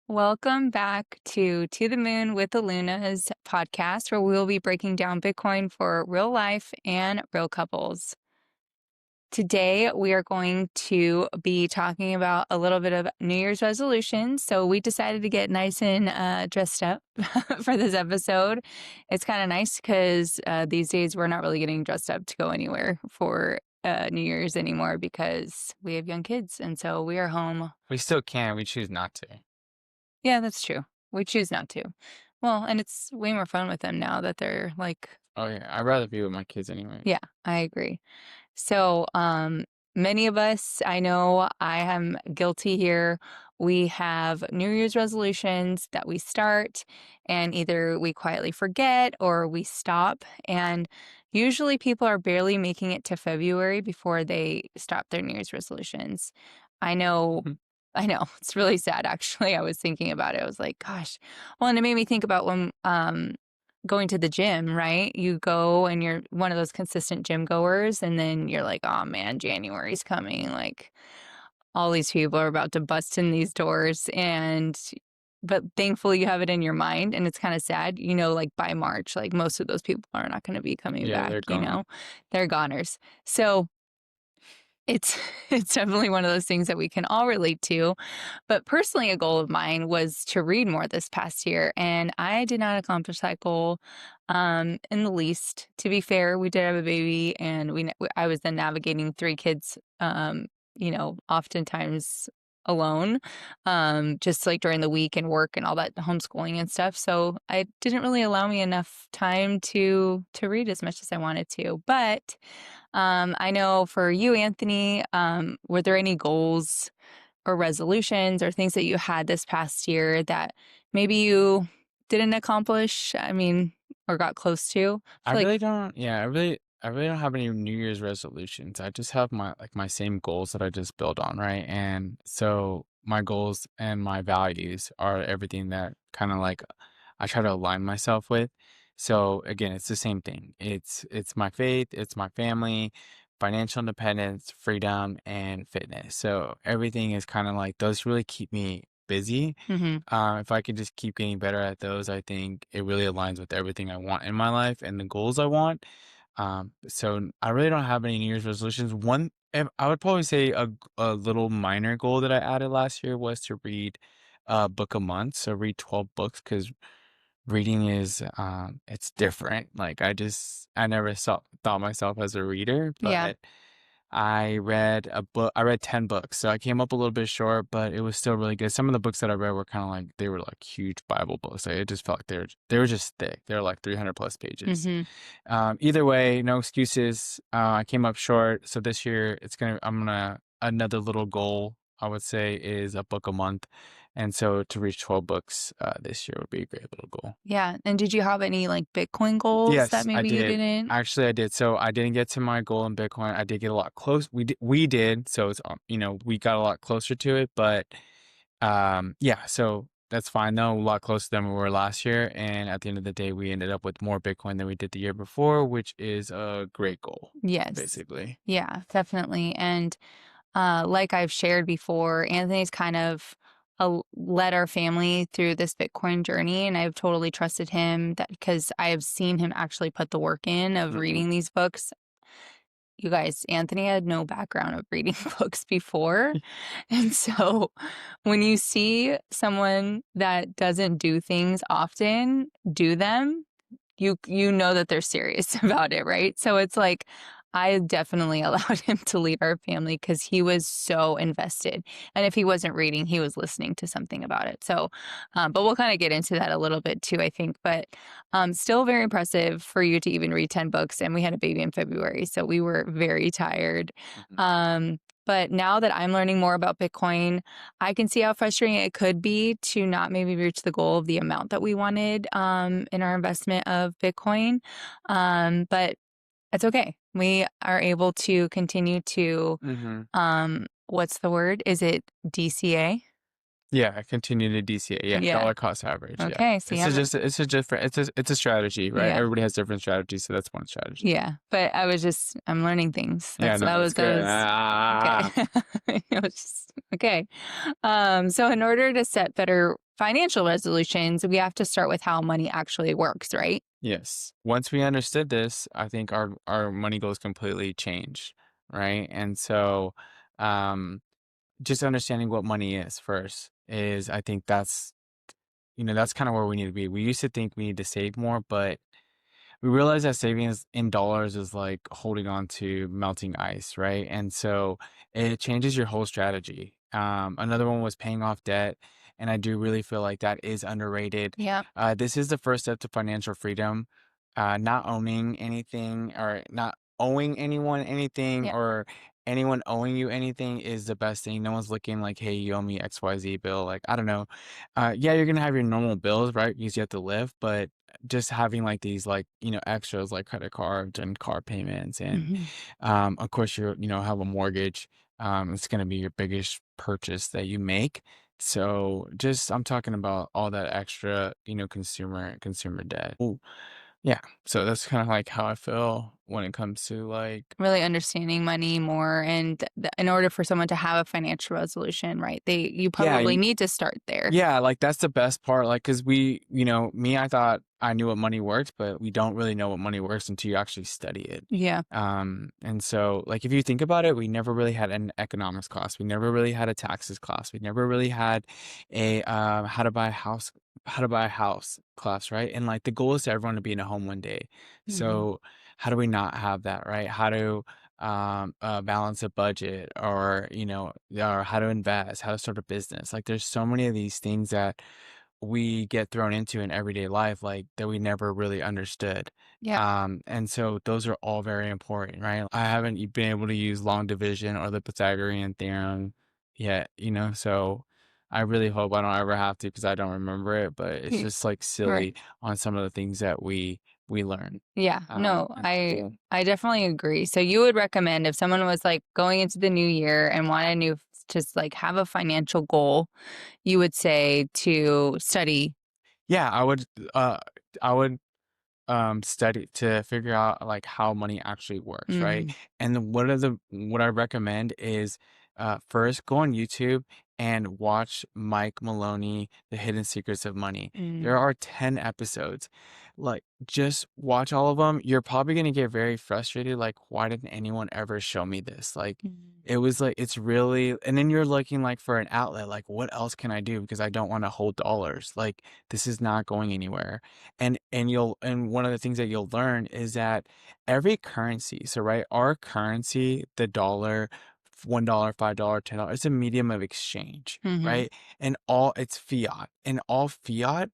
Welcome back to the Moon with the Lunas podcast, where we'll be breaking down Bitcoin for real life and real couples. Today, we are going to be talking about a little bit of New Year's resolutions. So, we decided to get nice and dressed up for this episode. It's kind of nice because these days we're not really getting dressed up to go anywhere for New Year's anymore because we have young kids. And so we are home. We still can. We choose not to. Yeah, that's true. We choose not to. Well, and it's way more fun with them now that they're like, Oh yeah, I'd rather be with my kids anyways. yeah, I agree. So, many of us, I know I am guilty here. We have New Year's resolutions that we start, and either we quietly forget or we stop. And usually people are barely making it to February before they stop their New Year's resolutions. I know. Mhm. I know. It's really sad, actually. I was thinking about it. I was like, gosh. Well, and it made me think about when going to the gym, right? You go and you're one of those consistent gym goers, and then you're like, oh man, January's coming. Like all these people are about to bust in these doors. But thankfully you have it in your mind, and it's kind of sad, like by March, like most of those people are not going to be coming Yeah, back, they're gone. they're goners. So it's it's definitely one of those things that we can all relate to. But personally, a goal of mine was to read more this past year, and I did not accomplish that goal in the least. To be fair, we did have a baby, and I was then navigating three kids, oftentimes alone, just like during the week and work and all that homeschooling and stuff. So I didn't really allow me enough time to read as much as I wanted to. But I know for you, Anthony, were there any goals or resolutions or things that you had this past year that maybe you didn't accomplish? I mean, or got close to? I I feel like, really don't. Yeah, I really don't have any New Year's resolutions. I just have my same goals that I just build on, right? And so my goals and my values are everything that kind of like I try to align myself with. So again, it's the same thing. It's my faith, it's my family, financial independence, freedom, and fitness. So everything is kind of like those really keep me busy. mhm. If I could just keep getting better at those, I think it really aligns with everything I want in my life and the goals I want. So I really don't have any New Year's resolutions. I would probably say a little minor goal that I added last year was to read a book a month. So read 12 books because reading is it's different. Like I never thought myself as a reader, Yeah. but I read 10 books. So I came up a little bit short, but it was still really good. Some of the books that I read were kind of like they were like huge Bible books. Like it just felt like they were just thick. They were like 300 plus pages. Mhm. Either way, no excuses. I came up short. So this year I'm gonna another little goal I would say is a book a month. And so to reach 12 books this year would be a great little goal. Yeah. And did you have any like Bitcoin goals that Yes, I maybe you did. didn't? Actually, I did. So I didn't get to my goal in Bitcoin. I did get a lot close. We did. So it's we got a lot closer to it. But yeah. So that's fine though. A lot closer than we were last year. And at the end of the day, we ended up with more Bitcoin than we did the year before, which is a great goal, Yes. basically. Yeah, definitely. And like I've shared before, Anthony's kind of led our family through this Bitcoin journey, and I've totally trusted him that because I have seen him actually put the work in of Hmm. reading these books. You guys, Anthony had no background of reading books before. And so when you see someone that doesn't do things often do them, you know that they're serious about it, right? So it's like I definitely allowed him to lead our family because he was so invested. And if he wasn't reading, he was listening to something about it. So, but we'll kind of get into that a little bit too, I think. But still very impressive for you to even read 10 books. And we had a baby in February, so we were very tired. Hmm. Um, but now that I'm learning more about Bitcoin, I can see how frustrating it could be to not maybe reach the goal of the amount that we wanted in our investment of Bitcoin. But it's okay. We are able to continue to, Hmm. what's the word? Is it DCA? Yeah, continue to DCA. Yeah, Yeah. dollar cost average. Yeah, Okay. So you have it's a different it's a strategy, right? yeah. Everybody has different strategies, so that's one strategy. Yeah. But I'm learning things. Yeah, no, that's That good. was okay. It was just okay. So in order to set better financial resolutions, we have to start with how money actually works, right? Yes. Once we understood this, I think our money goals completely changed, right? And so, um, just understanding what money is first is, I think that's, that's kind of where we need to be. We used to think we need to save more, but we realize that savings in dollars is like holding on to melting ice, right? And so it changes your whole strategy. Another one was paying off debt. And I do really feel like that is underrated. Yeah. This is the first step to financial freedom. Not owning anything or not owing anyone anything Yeah. or anyone owing you anything is the best thing. No one's looking like, hey, you owe me XYZ bill. Like, I don't know. Yeah, you're going to have your normal bills, right? Because you have to live, but just having like these like extras like credit cards and car payments and Hmm. of course have a mortgage. It's going to be your biggest purchase that you make, so just I'm talking about all that extra consumer debt. Ooh, yeah, so that's kind of like how I feel when it comes to like Really understanding money more, and in order for someone to have a financial resolution, right? You yeah. probably need to start there. Yeah, like, that's the best part, like, cause me, I thought I knew what money worked, but we don't really know what money works until you actually study it. Yeah. And so, like, if you think about it, we never really had an economics class. We never really had a taxes class. We never really had a, how to buy a house class, right? And, like, the goal is for everyone to be in a home one day. Hmm. So, how do we not have that, right? How to balance a budget or how to invest, how to start a business. Like there's so many of these things that we get thrown into in everyday life, like that we never really understood. Yeah. And so those are all very important, right? I haven't been able to use long division or the Pythagorean theorem yet, so I really hope I don't ever have to because I don't remember it, but it's Y- just like Right. silly on some of the things that we learn. Yeah. No, And so I definitely agree. So you would recommend if someone was like going into the new year and wanted to just like have a financial goal, you would say to study. yeah, uh I would study to figure out like how money actually works, right? Hmm. And what I recommend is first go on YouTube and watch Mike Maloney, The Hidden Secrets of Money. There Mm. are 10 episodes. Like just watch all of them. You're probably going to get very frustrated like why didn't anyone ever show me this? Like Mm. it was like it's really and then you're looking like for an outlet like what else can I do because I don't want to hold dollars. Like this is not going anywhere. And one of the things that you'll learn is that every currency, so right, our currency, the dollar, $1, $5, $10, it's a medium of exchange, Hmm. right? And all it's fiat. And all fiat,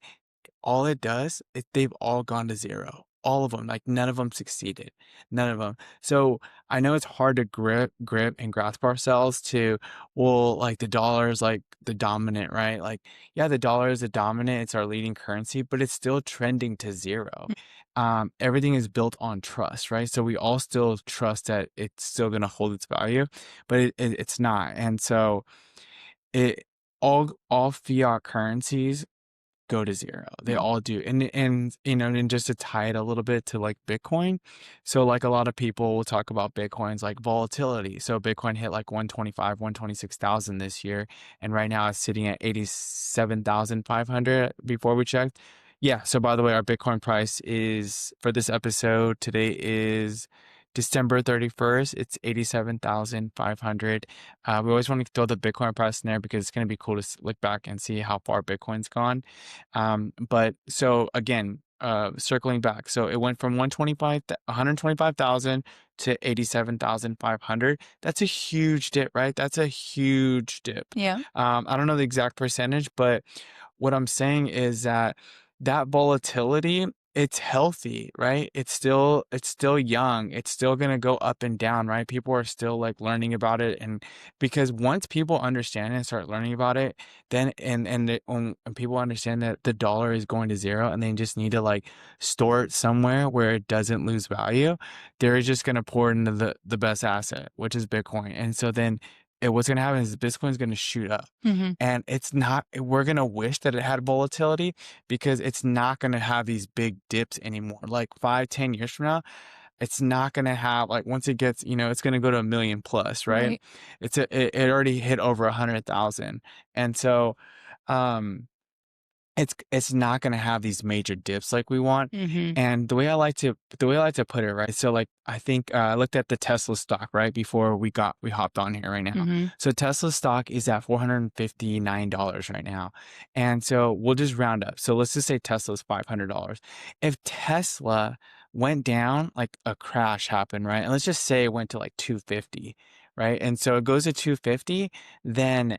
all it does is they've all gone to zero. All of them, like none of them succeeded. None of them. So I know it's hard to grip and grasp ourselves to, well, like the dollar is like the dominant, right? Like, yeah, the dollar is the dominant, it's our leading currency, but it's still trending to zero. Everything is built on trust, right? So we all still trust that it's still going to hold its value, but it's not. And so it all fiat currencies go to zero. They Mm. all do. And just to tie it a little bit to like Bitcoin. So like a lot of people will talk about Bitcoin's like volatility. So Bitcoin hit like 125, 126,000 this year. And right now it's sitting at 87,500 before we checked. Yeah. So by the way, our Bitcoin price is for this episode today is December 31st. It's 87,500. We always want to throw the Bitcoin price in there because it's going to be cool to look back and see how far Bitcoin's gone. But so again, circling back, so it went from 125,000 to 87,500. That's a huge dip, right? That's a huge dip. Yeah. I don't know the exact percentage, but what I'm saying is that that volatility, it's healthy, right? It's still young. It's still going to go up and down, right? People are still like learning about it. And because once people understand and start learning about it, then when people understand that the dollar is going to zero and they just need to like store it somewhere where it doesn't lose value, they're just going to pour into the best asset, which is Bitcoin. And so then what's gonna happen is Bitcoin's gonna shoot up. Mhm. And it's not we're gonna wish that it had volatility because it's not gonna have these big dips anymore. Like 5, 10 years from now, it's not gonna have like once it gets, it's gonna go to 1,000,000 plus, right? Right. It already hit over 100,000. And so um it's not gonna have these major dips like we want, Mhm. and the way I like to put it, right, so, like, I think, I looked at the Tesla stock, right, before we hopped on here right now. Mhm. So Tesla stock is at $459 right now, and so we'll just round up. So let's just say Tesla's $500. If Tesla went down, like, a crash happened, right, and let's just say it went to, like, 250, right, and so it goes to 250, then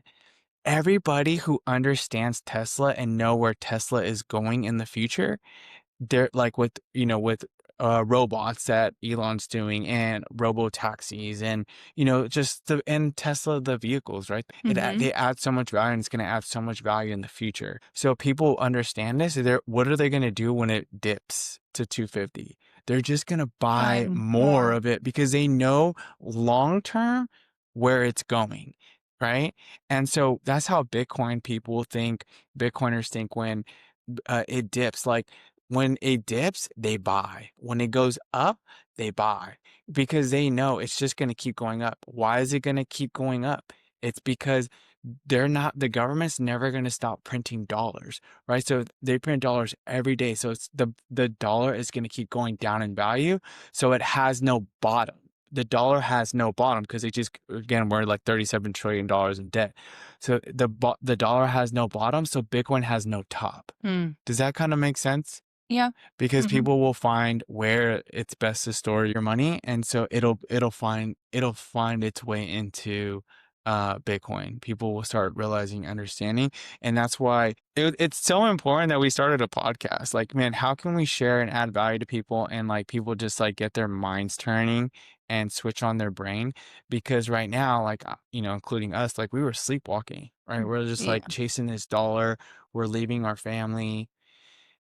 everybody who understands Tesla and know where Tesla is going in the future, they're like with robots that Elon's doing and robo taxis and just and Tesla the vehicles, right? Mhm. They add so much value and it's going to add so much value in the future. So people understand this. What are they going to do when it dips to 250? They're just going to buy Buy more more. of it because they know long term where it's going, right? And so that's how Bitcoiners think when it dips. Like when it dips, they buy. When it goes up, they buy because they know it's just going to keep going up. Why is it going to keep going up? It's because the government's never going to stop printing dollars, right? So they print dollars every day. So the dollar is going to keep going down in value. So it has no bottom. The dollar has no bottom because again, we're like $37 trillion in debt. So the dollar has no bottom. So Bitcoin has no top. Mm. Does that kind of make sense? Yeah. Because Mhm. people will find where it's best to store your money, and so it'll find its way into Bitcoin. People will start realizing, understanding, and that's why it's so important that we started a podcast. Like, man, how can we share and add value to people and like people just like get their minds turning and switch on their brain? Because right now, like including us, like we were sleepwalking, right? We're just like Yeah. chasing this dollar. We're leaving our family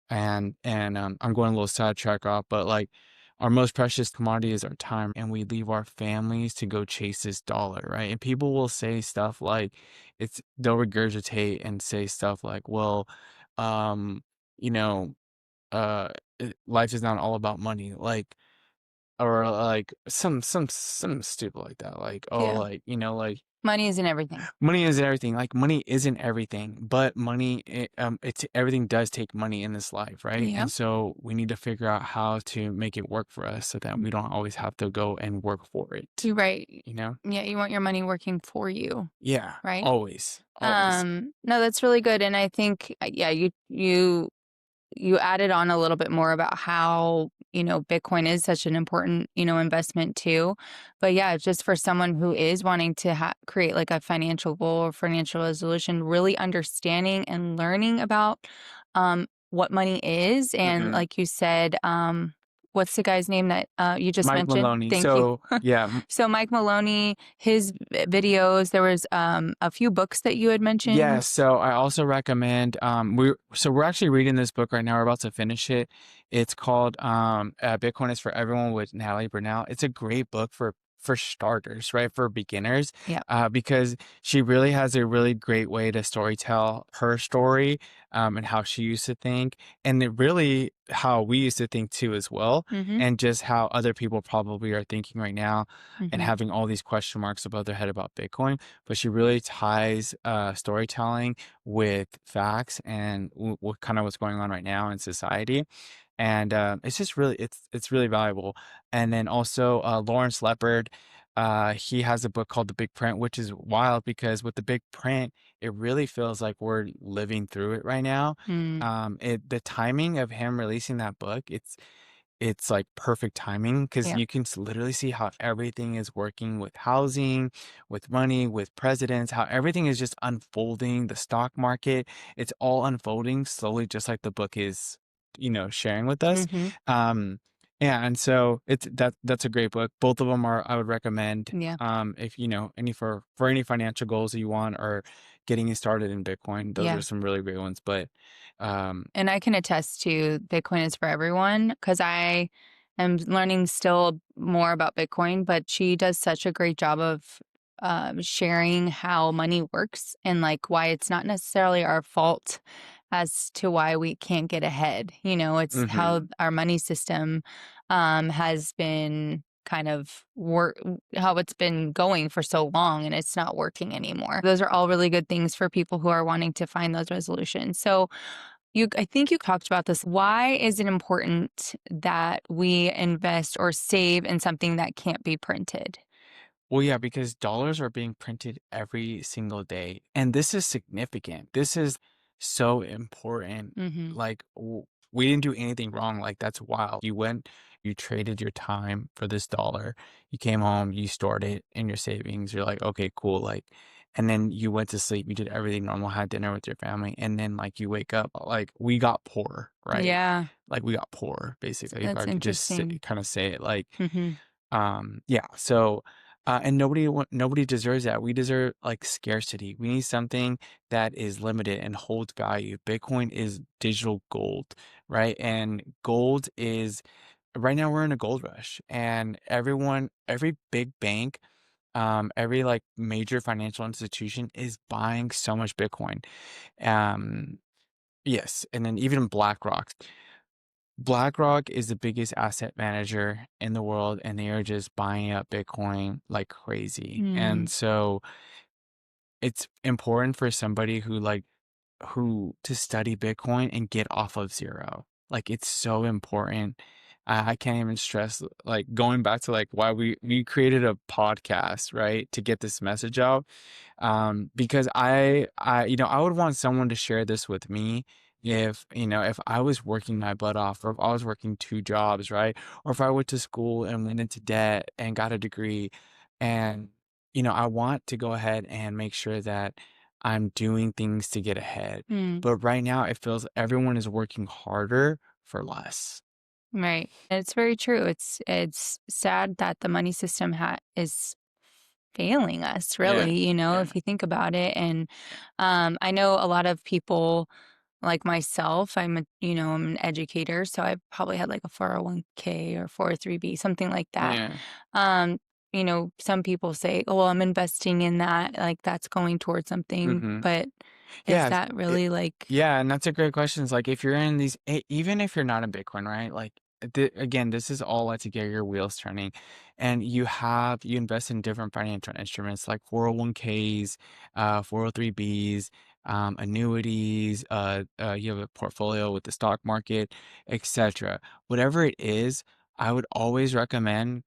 and I'm going a little sidetrack off, but like our most precious commodity is our time, and we leave our families to go chase this dollar, right? And people will say stuff like, they'll regurgitate and say stuff like, well, um, you know, uh, life is not all about money, like, or like some stupid like that, like, oh, Yeah. like, like Money isn't everything. money isn't everything. Like money isn't everything, but it's everything does take money in this life, right? Yeah. And so we need to figure out how to make it work for us so that we don't always have to go and work for it, You're right. you know? Yeah, you want your money working for you, Yeah, right? always, always. No, that's really good, and I think, yeah, you added on a little bit more about how, Bitcoin is such an important, investment too. But yeah, just for someone who is wanting to create like a financial goal or financial resolution, really understanding and learning about what money is. And hmm like you said, what's the guy's name that you just Mike mentioned? Maloney. Thank you. So yeah, So Mike Maloney, his videos, there was a few books that you had yeah, mentioned. so I also recommend we're actually reading this book right now. We're about to finish it. It's called Bitcoin is for Everyone with Natalie Brunell. It's a great book for starters, right? For beginners. Yeah. Because she really has a really great way to storytell her story and how she used to think and really how we used to think too as well Mm-hmm. and just how other people probably are thinking right now and Mm-hmm. having all these question marks above their head about Bitcoin, but she really ties storytelling with facts and what kind of what's going on right now in society. And it's just really it's really valuable. And then also Lawrence Leopard, he has a book called The Big Print, which is wild because with the big print, it really feels like we're living through it right now. Mm. The timing of him releasing that book, it's like perfect timing because Yeah. you can literally see how everything is working with housing, with money, with presidents, how everything is just unfolding. The stock market, it's all unfolding slowly, just like the book is, sharing with us. Mm-hmm. Um, yeah, and so that's a great book. Both of them I would recommend. Yeah. If for any financial goals that you want or getting you started in Bitcoin, those Yeah. are some really great ones. But um, And I can attest to Bitcoin is for everyone because I am learning still more about Bitcoin, but she does such a great job of sharing how money works and like why it's not necessarily our fault as to why we can't get ahead. You know, it's Mhm. how our money system has been kind of how it's been going for so long and it's not working anymore. Those are all really good things for people who are wanting to find those resolutions. So I think you talked about this. Why is it important that we invest or save in something that can't be printed? Well, yeah, because dollars are being printed every single day. And this is significant. This is so important. Mhm. Like, we didn't do anything wrong. Like, that's wild. You went, you traded your time for this dollar. You came home, you stored it in your savings. You're like, okay, cool. Like, and then you went to sleep. You did everything normal, had dinner with your family. And then, like, you wake up, like, we got poor, right? Yeah, Like, we got poor, basically, if that's I could just interesting. kind of say it. Like, Mhm. yeah, so, and nobody deserves that. We deserve, like, scarcity. We need something that is limited and holds value. Bitcoin is digital gold, right? And gold is right now we're in a gold rush, and every big bank, every, like, major financial institution is buying so much Bitcoin. Um, yes, and then even BlackRock. BlackRock is the biggest asset manager in the world, and they are just buying up Bitcoin like crazy. And Mm, so it's important for somebody who to study Bitcoin and get off of zero. Like it's so important. I can't even stress like going back to like why we created a podcast, right? To get this message out, because I would want someone to share this with me if if I was working my butt off, or if I was working two jobs, right? Or if I went to school and went into debt and got a degree, and I want to go ahead and make sure that I'm doing things to get ahead. mm, But right now it feels everyone is working harder for less. right. It's very true. It's sad that the money system is failing us, Yeah, really, yeah, if you think about it. And I know a lot of people like myself, I'm an educator, so I probably had like a 401k or 403b, something like that. yeah. Um, some people say, "Oh, well, I'm investing in that, like that's going towards something," Mm-hmm. but is Yeah, that really like, yeah, and that's a great question. It's like if you're in these, even if you're not in Bitcoin, right? Like, again, this is all to get your wheels turning, and you invest in different financial instruments like 401ks, 403bs, annuities. You have a portfolio with the stock market, etc. Whatever it is, I would always recommend.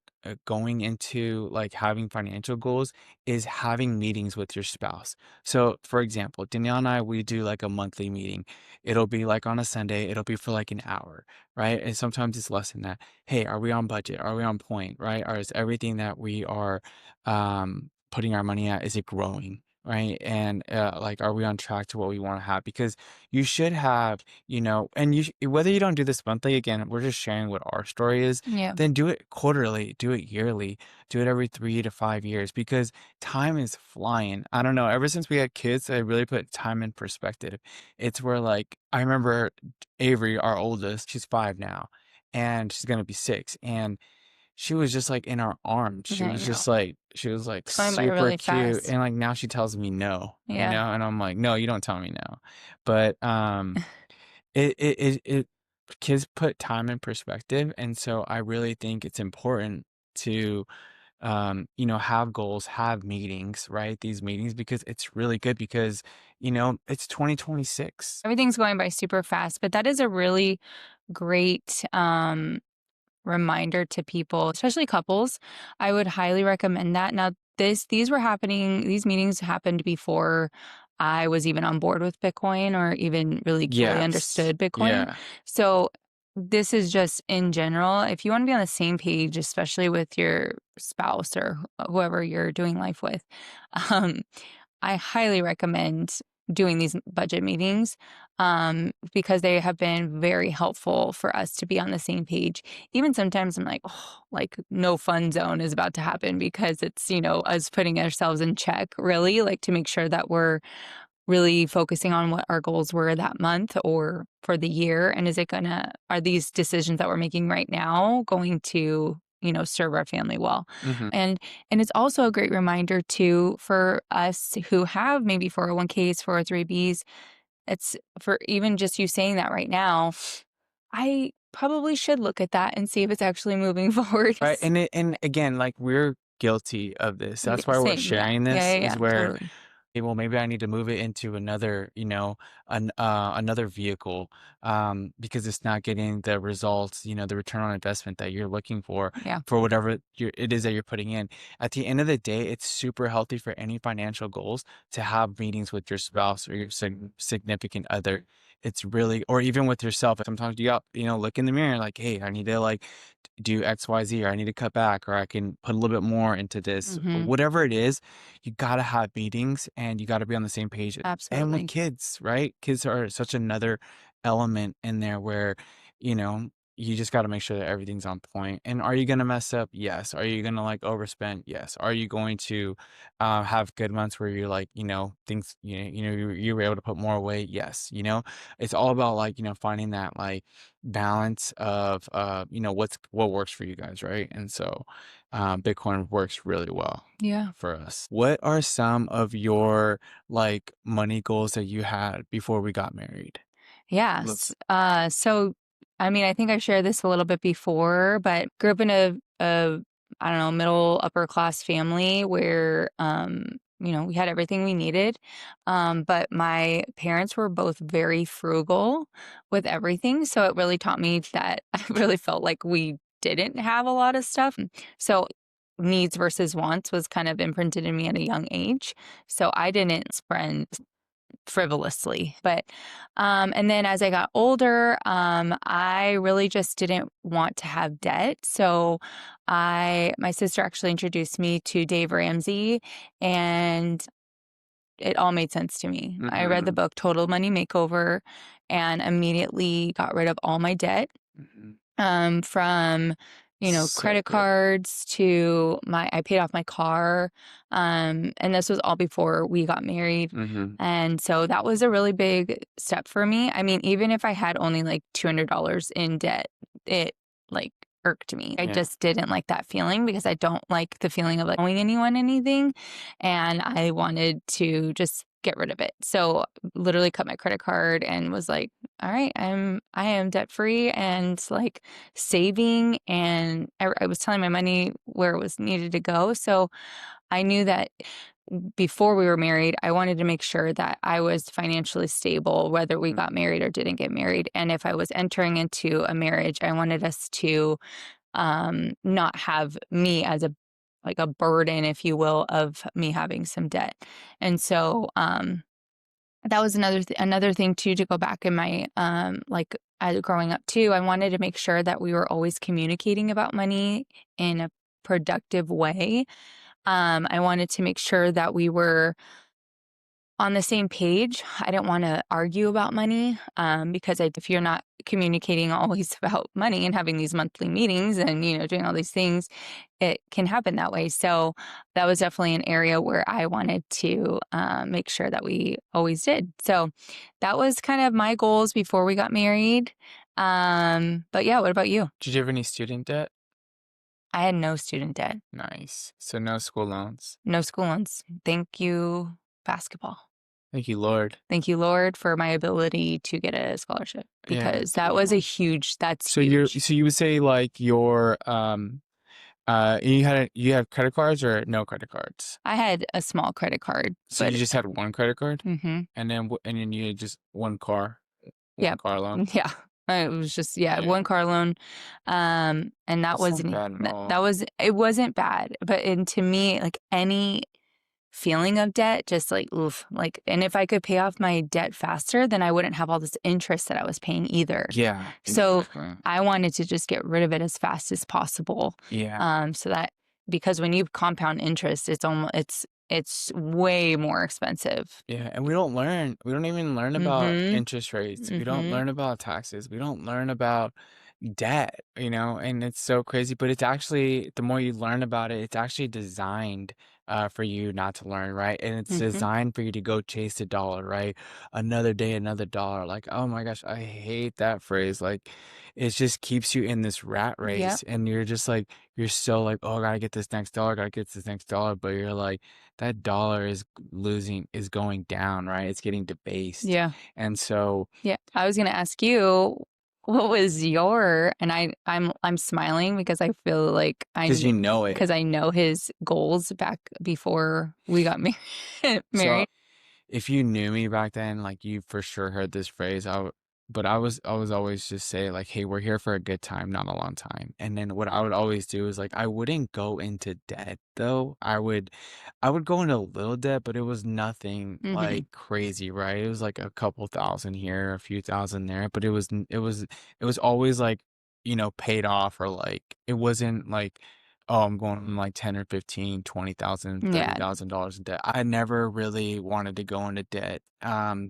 Going into like having financial goals is having meetings with your spouse. So, for example, Danielle and I, we do like a monthly meeting. It'll be like on a Sunday, it'll be for like an hour, right? And sometimes it's less than that. Hey, are we on budget? Are we on point, right? Or is everything that we are putting our money at, is it growing? Right. And like, are we on track to what we want to have? Because you should have, and whether you don't do this monthly, again, we're just sharing what our story is, yeah, then do it quarterly, do it yearly, do it every 3 to 5 years, because time is flying. I don't know. Ever since we had kids, I really put time in perspective. It's where like I remember Avery, our oldest, she's 5 now, and she's gonna be 6. And she was just like in our arms. yeah, I know. She was like It's going by super really cute. fast. And like now she tells me no, Yeah. and I'm like, no, you don't tell me no. But it kids put time in perspective. And so I really think it's important to have goals, have meetings, right? These meetings, because it's really good because, it's 2026. Everything's going by super fast, but that is a really great reminder to people, especially couples. I would highly recommend that. Now, these meetings happened before I was even on board with Bitcoin or even really fully Yes. understood Bitcoin. Yeah. So, this is just in general. If you want to be on the same page, especially with your spouse or whoever you're doing life with, um, I highly recommend doing these budget meetings because they have been very helpful for us to be on the same page. Even sometimes I'm like, oh, like no fun zone is about to happen because it's, us putting ourselves in check, really, like to make sure that we're really focusing on what our goals were that month or for the year. And are these decisions that we're making right now going to serve our family well. Mhm. And it's also a great reminder too for us who have maybe 401ks, 403bs. It's for even just you saying that right now, I probably should look at that and see if it's actually moving forward. Right, and again, like, we're guilty of this. Yeah, That's why we're same. Yeah. sharing Yeah. this Yeah. is Yeah. where, Totally. "Hey, well, maybe I need to move it into another, another vehicle, because it's not getting the results, the return on investment that you're looking Yeah. for whatever it is that you're putting in." At the end of the day, it's super healthy for any financial goals to have meetings with your spouse or your significant other. It's really, or even with yourself. Sometimes you got, look in the mirror like, "Hey, I need to, like, do XYZ, or I need to cut back, or I can put a little bit more into this." Hmm. Whatever it is, you gotta have meetings and you gotta be on the same page. And with Absolutely. kids, right? Kids are such another element in there where, you know, you just gotta make sure that everything's on point. And are you gonna mess up? Yes. Are you gonna, like, overspend? Yes. Are you going to have good months where you're like, things, you were able to put more away? Yes. It's all about, like, finding that, like, balance of what works for you guys, right? And so Bitcoin works really well Yeah. for us. What are some of your, like, money goals that you had before we got married? Yes. Let's So, I mean, I think I shared this a little bit before, but grew up in a I don't know, middle upper class family where, we had everything we needed. But my parents were both very frugal with everything. So it really taught me that I really felt like we didn't have a lot of stuff. So needs versus wants was kind of imprinted in me at a young age. So I didn't spend frivolously. But and then as I got older, I really just didn't want to have debt. So my sister actually introduced me to Dave Ramsey, and it all made sense to me. I read the Mhm, book Total Money Makeover and immediately got rid of all my debt, mhm. from So credit good. cards to I paid off my car, and this was all before we got married. Mhm. And so that was a really big step for me. I mean, even if I had only like $200 in debt, it like irked me. I Yeah. just didn't like that feeling because I don't like the feeling of like owing anyone anything, and I wanted to just get rid of it. So literally cut my credit card and was like, all right, I am debt free and like saving, and I was telling my money where it was needed to go. So I knew that before we were married, I wanted to make sure that I was financially stable, whether we got Mhm. married or didn't get married. And if I was entering into a marriage, I wanted us to not have me as a like a burden, if you will, of me having some debt. And so that was another thing too, to go back in my like growing up too. I wanted to make sure that we were always communicating about money in a productive way. I wanted to make sure that we were on the same page. I didn't want to argue about money, because if you're not communicating always about money and having these monthly meetings and doing all these things, it can happen that way. So that was definitely an area where I wanted to make sure that we always did. So that was kind of my goals before we got married. But yeah, what about you? Did you have any student debt? I had no student debt, Nice. So no school loans. no school loans. Thank you, basketball. Thank you, Lord. Thank you, Lord, for my ability to get a scholarship Yeah, because that was that's so you're huge. so you would say, like, your, you have credit cards or no credit cards? I had a small credit card, So you but just had one credit card? hmm And then you had just yeah, one car loan? yeah. It was just Yeah, one car loan, and that that's not wasn't bad at that all. was it wasn't bad, but and to me, like any feeling of debt, just like oof, like, and if I could pay off my debt faster, then I wouldn't have all this interest that I was paying either. Yeah, So exactly. I wanted to just get rid of it as fast as possible. Yeah, So that because when you compound interest, it's way more expensive. yeah, and we don't even learn about Mhm. interest rates. We don't Mhm. learn about taxes. We don't learn about debt, and it's so crazy, but it's actually, the more you learn about it, it's actually designed for you not to learn, right? And it's Mhm. designed for you to go chase a dollar, right? Another day, another dollar. Like, oh my gosh, I hate that phrase. Like, it just keeps you in this rat Yep. race, and you're just like, you're so like, oh, I gotta get this next dollar, gotta get this next dollar, but you're like, that dollar is is going down, right? It's getting debased, Yeah. and so Yeah. I was gonna ask you, what was your, and I'm smiling because I feel like because you know it. because I know his goals back before we got So married. if you knew me back then, like you for sure heard this phrase. But I was always just say like, "Hey, we're here for a good time, not a long time." And then what I would always do is like, I wouldn't go into debt though. I would go into a little debt, but it was nothing Mhm. like crazy, right? It was like a couple thousand here, a few thousand there, but it was always like, paid off, or like it wasn't like, oh, I'm going from like 10 or 15, 20,000, thirty Yeah. thousand dollars in debt. I never really wanted to go into debt.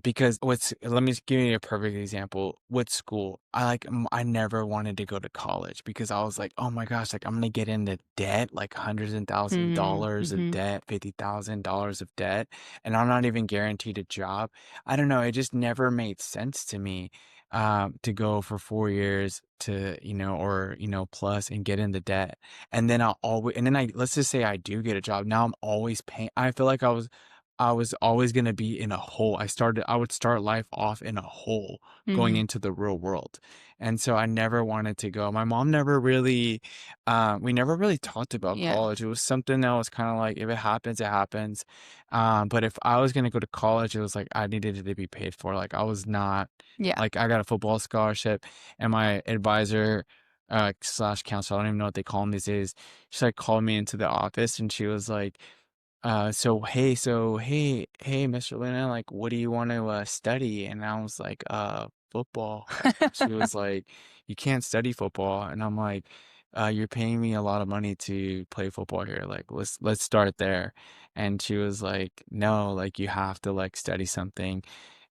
Because let me just give you a perfect example. With school, I never wanted to go to college because I was like, oh my gosh, like I'm gonna get into debt, like hundreds and thousands of Mm, dollars of mhm. debt, $50,000 of debt, and I'm not even guaranteed a job. I don't know. It just never made sense to me, to go for 4 years to, or, plus and get into debt. And then let's just say I do get a job. Now I'm always paying. I feel like I was always going to be in a hole. I would start life off in a hole going Mhm. into the real world. And so I never wanted to go. My mom never really, we never really talked about Yeah. college. It was something that was kind of like, if it happens, it happens. But if I was going to go to college, it was like, I needed it to be paid for. Like I was not, Yeah. like I got a football scholarship, and my advisor, slash counselor, I don't even know what they call him these days. She like called me into the office, and she was like, hey, Mr. Luna, like, what do you want to study? And I was like, football. She was like, you can't study football. And I'm like, you're paying me a lot of money to play football here. Like, let's start there. And she was like, no, like you have to like study something.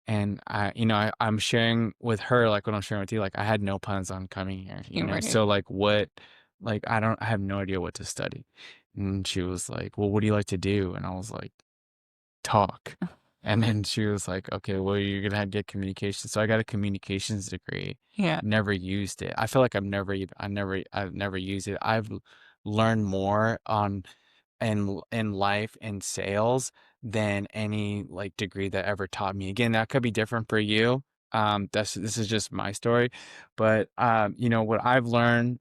And I'm sharing with her like what I'm sharing with you. Like, I had no plans on coming here, Right. So like, I have no idea what to study. And she was like, well, what do you like to do? And I was like, talk. And then she was like, okay, well, you're gonna have to get communication. So I got a communications degree. Yeah. Never used it. I feel like I've never used it. Learned more on in life and sales than any like degree that ever taught me. Again, that could be different for you. This is just my story, but what I've learned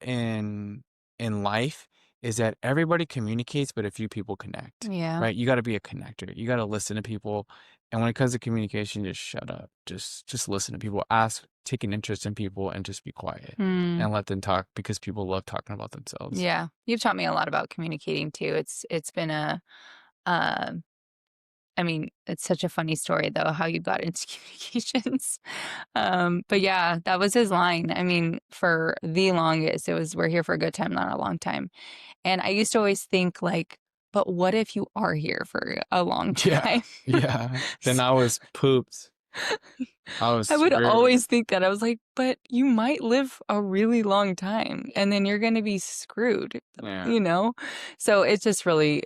in life is that everybody communicates, but a few people connect. Yeah. Right? You got to be a connector. You got to listen to people, and when it comes to communication, just shut up. Just listen to people. Ask, take an interest in people, and just be quiet Mm. and let them talk because people love talking about themselves. Yeah. You've taught me a lot about communicating too. It's been uh, I mean, it's such a funny story though, how you got into communications. But yeah, that was his line. I mean, for the longest, it was we're here for a good time, not a long time. And I used to always think like, but what if you are here for a long Yeah, time? yeah. Then I was pooped. I was I would screwed. always think that. I was like, but you might live a really long time and then you're going to be screwed, Yeah, you know? So it's just really,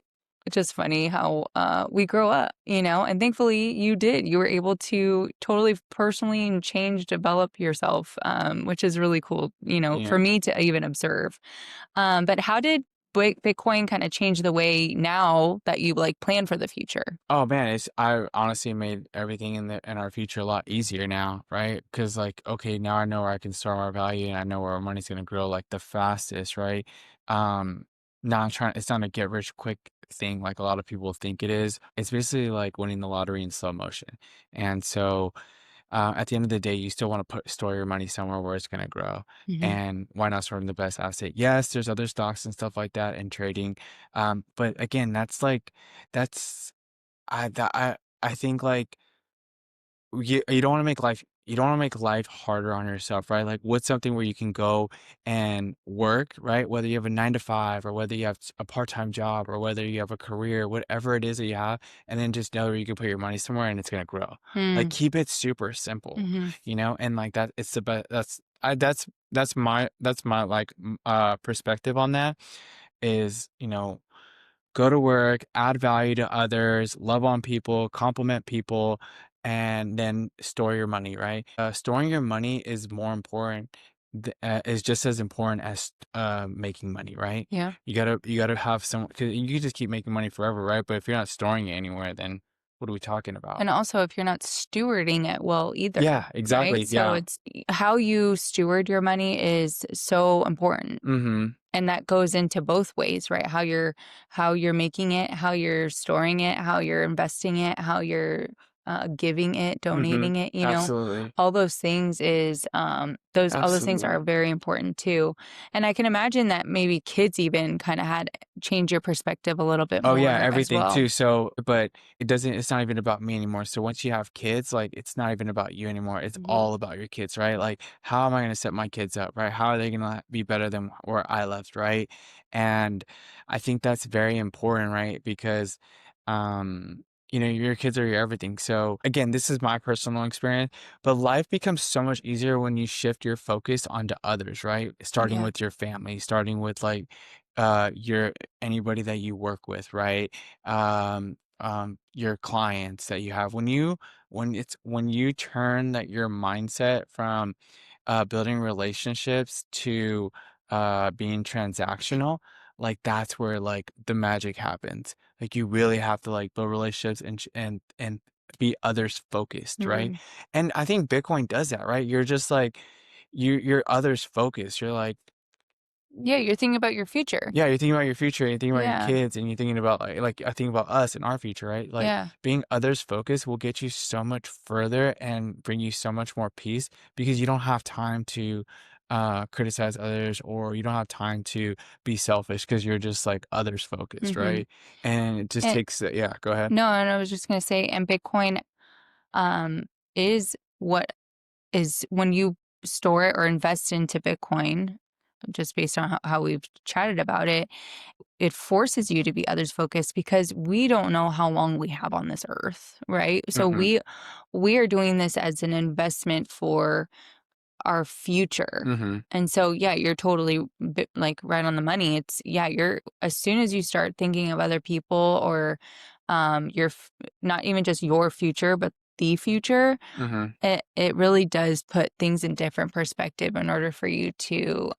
it's just funny how we grow up, and thankfully you did. You were able to totally personally and change, develop yourself, which is really cool, for yeah. me to even observe. But how did Bitcoin kind of change the way now that you like plan for the future? Oh man, I honestly made everything in our future a lot easier now, right? Because like, okay, now I know where I can store our value, and I know where our money's gonna grow like the fastest, right? Um, Now it's not a get rich quick thing like a lot of people think it is. It's basically like winning the lottery in slow motion. And so, at the end of the day, you still want to store your money somewhere where it's going to grow. Hmm. And why not store in the best asset? Yes, there's other stocks and stuff like that and trading. But again, that's I think like you don't want to make life harder on yourself, right? Like, what's something where you can go and work, right? Whether you have a 9 to 5, or whether you have a part-time job, or whether you have a career, whatever it is that you have, and then just know where you can put your money somewhere and it's gonna grow. Like, Mm. keep it super simple, Hmm. and like that, it's the best. That's my like perspective on that is, go to work, add value to others, love on people, compliment people, and then store your money, right? Storing your money is more important, is just as important as making money, right? Yeah. You gotta have some, because you can just keep making money forever, right? But if you're not storing it anywhere, then what are we talking about? And also, if you're not stewarding it well either, Yeah, right? exactly. So Yeah. it's how you steward your money is so important. Mm-hmm. And that goes into both ways, right? How you're making it, how you're storing it, how you're investing it, how you're giving it, Mm-hmm. donating it, Absolutely. all those things is those all those things Absolutely. are very important too. And I can imagine that maybe kids even kind of had change your perspective a little bit Oh yeah, more as everything well. too. So, but it's not even about me anymore. So once you have kids, like it's not even about you anymore. It's Hmm. all about your kids, right? Like how am I going to set my kids up, right? How are they going to be better than where I left, right? And I think that's very important, right? Because your kids are your everything. So again, this is my personal experience, but life becomes so much easier when you shift your focus onto others, right? Starting Yeah. with your family, starting with like your anybody that you work with, right? Your clients that you have. When you turn that your mindset from building relationships to being transactional, like that's where like the magic happens. Like you really have to like build relationships and be others focused, right? Hmm. And I think Bitcoin does that, right? You're just like you're others focused. You're like, Yeah, you're thinking about your future. yeah, you're thinking about your future, you're thinking about your Yeah. kids, and you're thinking about like I think about us and our future, right? Like Yeah. being others focused will get you so much further and bring you so much more peace because you don't have time to criticize others, or you don't have time to be selfish because you're just like others focused, Hmm. right? And it just And takes yeah, go ahead. no, and I was just gonna say, and Bitcoin um is what is when you store it or invest into Bitcoin, just based on how we've chatted about it, it forces you to be others focused because we don't know how long we have on this earth, right? So Mhm. we are doing this as an investment for our future. Mhm. And so, yeah, you're totally like right on the money. It's, yeah, you're, as soon as you start thinking of other people or not even just your future, but the future, Mhm. it really does put things in different perspective in order for you to,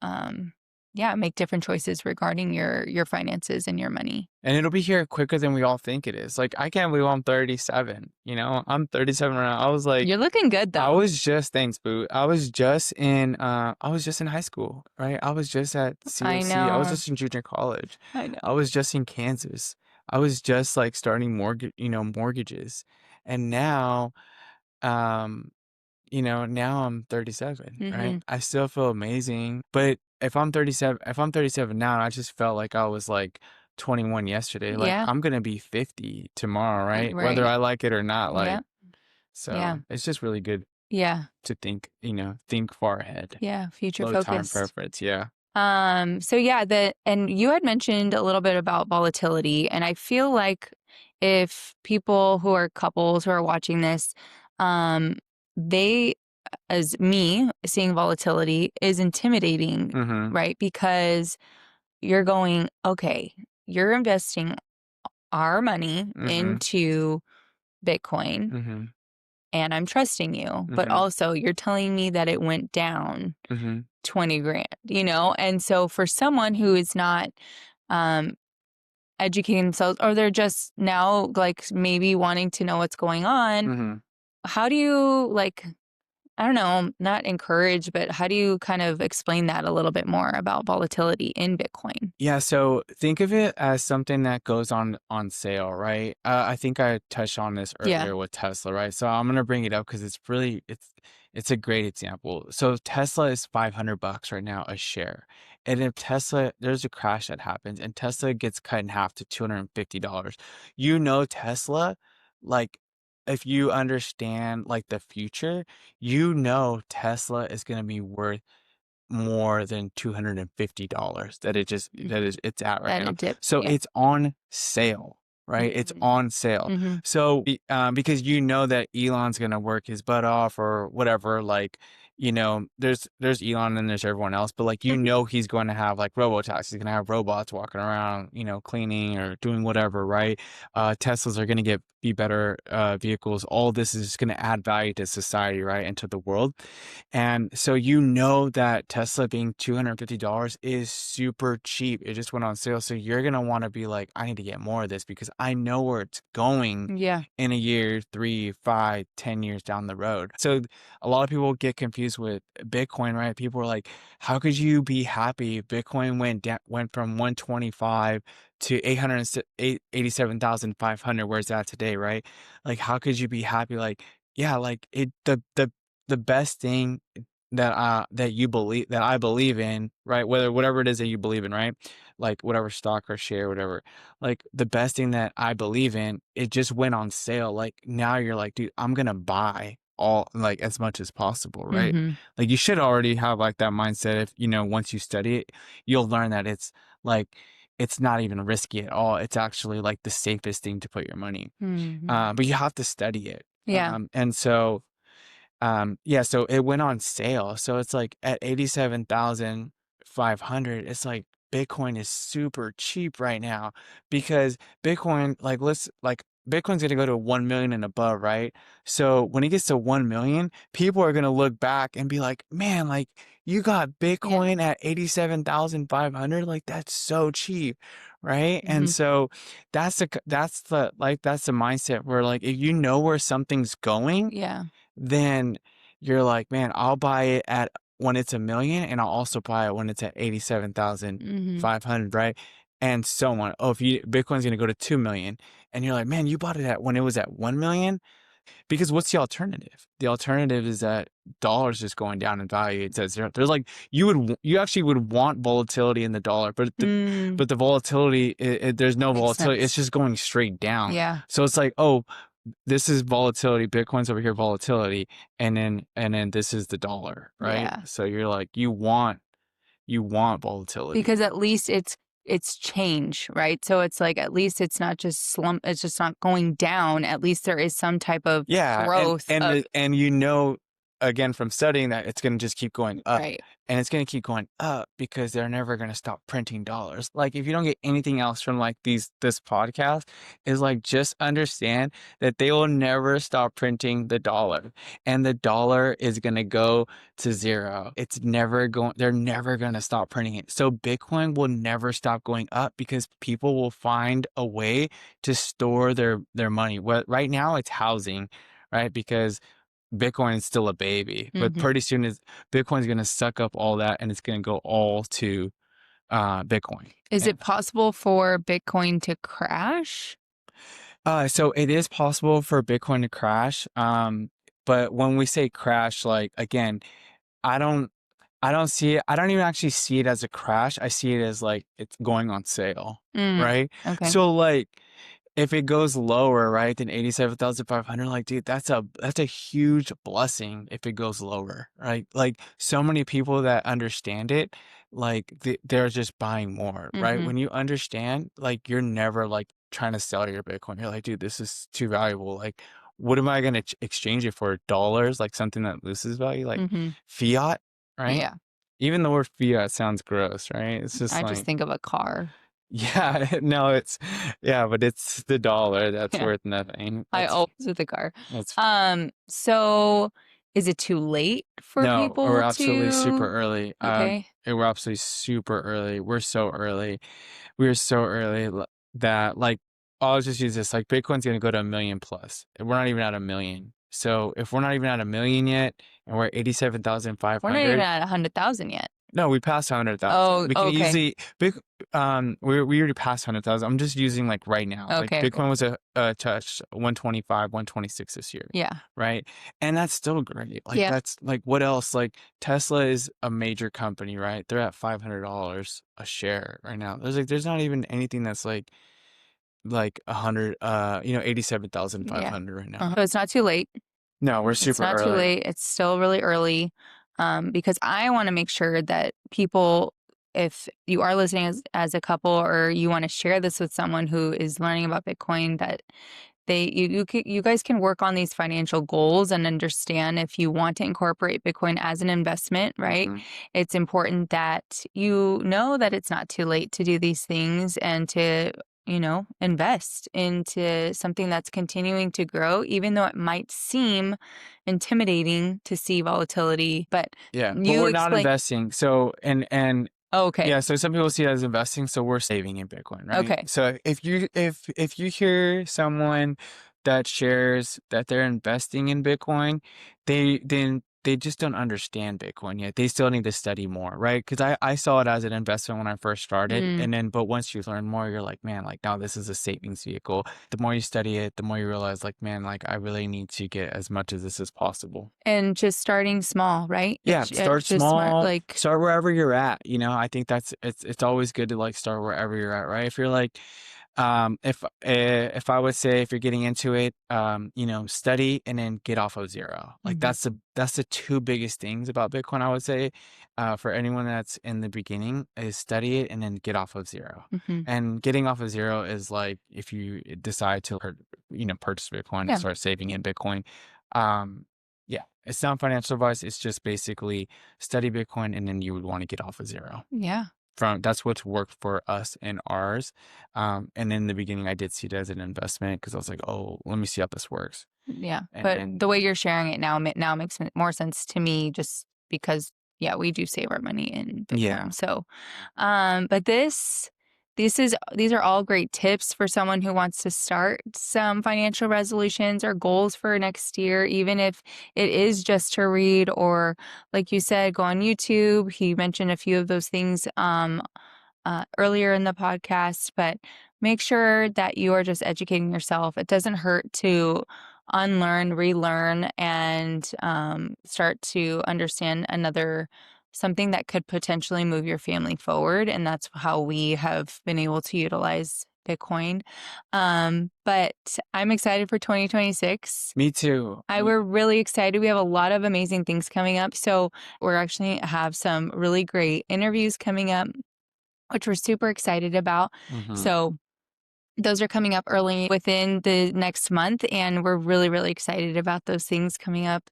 yeah, make different choices regarding your finances and your money. And it'll be here quicker than we all think it is. Like I can't believe I'm 37, you know? I'm 37 right now. I was like You're looking good I though. was just thanks, boo. I was just in high school, right? I was just at I COC. I was know. just in junior college. I know. I was just in Kansas. I was just like starting mortgages. And now, um, now I'm 37, right? Mhm. I still feel amazing. But if I'm 37 now, I just felt like I was like 21 yesterday. Like Yeah. I'm gonna be 50 tomorrow, right? Whether Right. I like it or not. Yeah. Like, Yeah. so it's just really good Yeah. to think far ahead. Yeah. Future Low time focused. preference, yeah. So yeah, and you had mentioned a little bit about volatility, and I feel like if people who are couples who are watching this, they, as me, seeing volatility is intimidating, Mhm, right? Because you're going, okay, you're investing our money mhm, into Bitcoin mhm, and I'm trusting you, but mhm, also you're telling me that it went down mhm, 20 grand, you know? And so for someone who is not um, educating themselves or they're just now like maybe wanting to know what's going on, mhm. how do you like, I don't know, not encourage, but how do you kind of explain that a little bit more about volatility in Bitcoin? Yeah, so think of it as something that goes on sale, right? I think I touched on this Yeah. earlier with Tesla, right? So I'm gonna bring it up because it's a great example. So Tesla is $500 right now a share, and if Tesla there's a crash that happens and Tesla gets cut in half to $250, Tesla, like if you understand like the future, Tesla is gonna be worth more than $250 Mhm. it's at right That now. it dipped. So Yeah. it's on sale, right? It's Mm-hmm. on sale. So because that Elon's gonna work his butt off or whatever, like, there's Elon and there's everyone else, but like he's going to have like robotaxis, he's going to have robots walking around, cleaning or doing whatever, right? Teslas are going to be better vehicles. All this is going to add value to society, right, and to the world. And so that Tesla being $250 is super cheap. It just went on sale. So you're going to want to be like, I need to get more of this because I know where it's going Yeah. in a year, 3, 5, 10 years down the road. So a lot of people get confused with Bitcoin, right? People are like, how could you be happy? Bitcoin went from 125 to 887,500. Where's that today, right? Like, how could you be happy? Like, yeah, like the best thing that I believe in, right? Whatever it is that you believe in, right? Like whatever stock or share, whatever. Like the best thing that I believe in, it just went on sale. Like now you're like, dude, I'm gonna buy all like as much as possible, right? Mm-hmm. Like you should already have like that mindset. If once you study it, you'll learn that like it's not even risky at all. It's actually like the safest thing to put your money. Mm-hmm. But you have to study it. Yeah. And so yeah, so it went on sale. So it's like at 87,500, it's like Bitcoin is super cheap right now because Bitcoin, Bitcoin's gonna go to 1 million and above, right? So when it gets to 1 million, people are gonna look back and be like, man, like you got Yeah. Bitcoin at 87,500, like that's so cheap, right? And Mm-hmm. so that's the mindset where like if you know where something's going, Yeah. then you're like, man, I'll buy it at when it's a million, and I'll also buy it when it's at Mm-hmm. 87,500, right? And so on. Oh, if Bitcoin's gonna go to 2 million, and you're like, man, you bought it at when it was at 1 million, because what's the alternative? The alternative is that dollar's just going down in value. It says there's like you actually would want volatility in the dollar, but Mm. the volatility there's no Makes volatility. It's sense. just going straight down. Yeah. So it's like, oh, this is volatility. Bitcoin's over here volatility, and then this is the dollar, right? Yeah. So you're like you want volatility. Because at least it's change, right? So it's like at least it's not just slump, it's just not going down. At least there is some type of Yeah, and growth and of the- and again from studying that it's going to just keep going up, right. and it's going to keep going up because they're never going to stop printing dollars. Like if you don't get anything else from like this podcast, is like just understand that they will never stop printing the dollar, and the dollar is going to go to zero. They're never going to stop printing it. So Bitcoin will never stop going up because people will find a way to store their money. Well, right now it's housing, right? Because Bitcoin is still a baby, but Hmm. pretty soon Bitcoin's going to suck up all that and it's going to go all to Bitcoin. Is And, it possible for Bitcoin to crash? so it is possible for Bitcoin to crash. But when we say crash, like again, I don't I don't see it. I don't even actually see it as a crash. I see it as like it's going on sale, Mm, right? okay. So like if it goes lower, right, than 87,500, like, dude, that's a huge blessing if it goes lower, right? Like, so many people that understand it, like, they're just buying more, right? Hmm. When you understand, like, you're never like trying to sell your Bitcoin. You're like, dude, this is too valuable. Like, what am I gonna exchange it for? Dollars, like something that loses value, like Hmm. fiat, right? Yeah. Even the word fiat sounds gross, right? It's just I just like, think of a car. yeah, no, yeah, but it's the dollar that's Yeah. worth nothing. I always with a car. That's So is it too late for No, we're people absolutely super to early. okay. We're absolutely super early. We're so early. We're so early that like I'll just use this. Like Bitcoin's gonna go to a million plus. We're not even at a million. So if we're not even at a million yet, and we're at We're not even 87,500. at 100,000 yet. No, we passed 100,000. Oh, We can okay. easily we already passed 100,000. I'm just using like right now. Like Okay, okay. Bitcoin was a touch 125, 126 this year, Yeah. right? And that's still great. Like Yeah. that's like what else? Like Tesla is a major company, right? They're at $500 a share right now. There's not even anything that's like 100 Yeah. 87,500 right now. So it's not too late. No, we're It's super not too early. late. It's still really early. Because I want to make sure that people, if you are listening as a couple or you want to share this with someone who is learning about Bitcoin, that you guys can work on these financial goals and understand if you want to incorporate Bitcoin as an investment, right? Mhm. It's important that you know that it's not too late to do these things and to invest into something that's continuing to grow, even though it might seem intimidating to see volatility. But Yeah, but you we're not explain. investing. So and Oh, okay. yeah, so some people see it as investing, so we're saving in Bitcoin, right? Okay. So if you hear someone that shares that they're investing in Bitcoin, they just don't understand Bitcoin yet. They still need to study more, right? Because I saw it as an investment when I first started, Mm. and then but once you learn more, you're like, man, like now this is a savings vehicle. The more you study it, the more you realize, like, man, like I really need to get as much of this as possible. And just starting small, right? Yeah, It's start just smart. small, Like, start wherever you're at, you know? I think that's it's always good to, like, start wherever you're at, right? If you're like, if I would say if you're getting into it, study and then get off of 0. Like, mhm, that's the 2 biggest things about Bitcoin, I would say, for anyone that's in the beginning, is study it and then get off of 0. mhm. And getting off of 0 is, like, if you decide to purchase Bitcoin and Yeah, start saving in Bitcoin, um yeah, it's not financial advice. It's just basically study Bitcoin and then you would want to get off of 0. yeah, That's what's worked for us and ours. And in the beginning, I did see it as an investment because I was like, oh, let me see how this works. yeah. And But then, the way you're sharing it now makes more sense to me, just because, yeah, we do save our money in yeah, Bitcoin. So, but these are all great tips for someone who wants to start some financial resolutions or goals for next year, even if it is just to read or, like you said, go on YouTube. He mentioned a few of those things earlier in the podcast, but make sure that you are just educating yourself. It doesn't hurt to unlearn, relearn, and start to understand something that could potentially move your family forward. And that's how we have been able to utilize Bitcoin. But I'm excited for 2026. me too. We're really excited. We have a lot of amazing things coming up. So we're actually have some really great interviews coming up, which we're super excited about. Mhm. So those are coming up early within the next month, and we're really, really excited about those things coming up.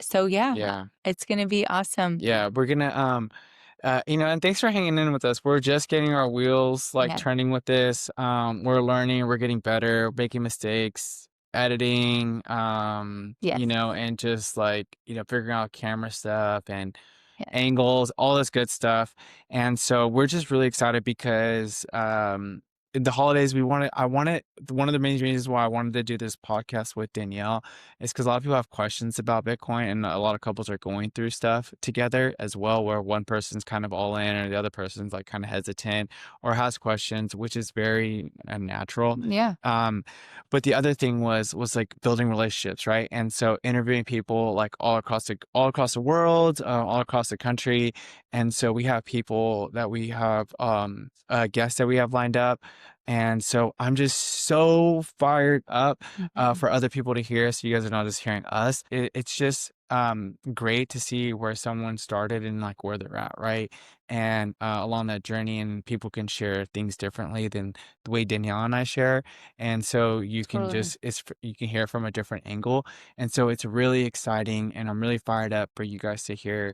So yeah, Yeah. it's gonna be awesome. Yeah. We're going to, and thanks for hanging in with us. We're just getting our wheels like Yeah. turning with this. We're learning, we're getting better, making mistakes, editing, Yes. and just like, figuring out camera stuff and Yes. angles, all this good stuff. And so we're just really excited because in the holidays I wanted one of the main reasons why I wanted to do this podcast with Danielle is because a lot of people have questions about Bitcoin and a lot of couples are going through stuff together as well, where one person's kind of all in or the other person's like kind of hesitant or has questions, which is very natural. Yeah. Um, but the other thing was like building relationships, right? And so interviewing people like all across the world, all across the country. And so we have people that we have guests that we have lined up. And so I'm just so fired up Mhm. for other people to hear. So you guys are not just hearing us. It's just great to see where someone started and like where they're at, right? And along that journey, and people can share things differently than the way Danielle and I share. And so you can Totally. just you can hear from a different angle. And so it's really exciting, and I'm really fired up for you guys to hear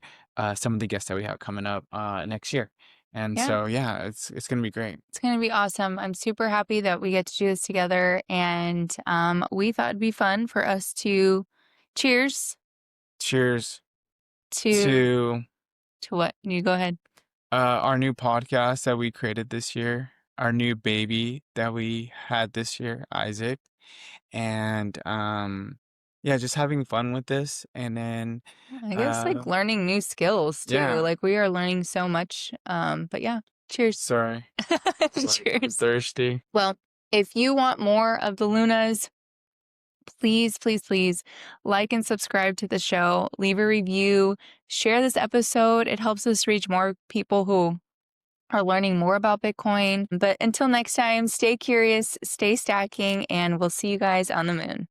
some of the guests that we have coming up next year. And Yeah. so yeah, it's gonna be great. It's gonna be awesome. I'm super happy that we get to do this together, and we thought it'd be fun for us to cheers Cheers to to what? You go ahead. our new podcast that we created this year, our new baby that we had this year, Isaac, and yeah, just having fun with this, and then I guess uh like learning new skills too. yeah, Like we are learning so much. But yeah, cheers. sorry, like I'm Cheers. thirsty. Well, if you want more of the Lunas, please, please, please like and subscribe to the show, leave a review, share this episode. It helps us reach more people who are learning more about Bitcoin. But until next time, stay curious, stay stacking, and we'll see you guys on the moon.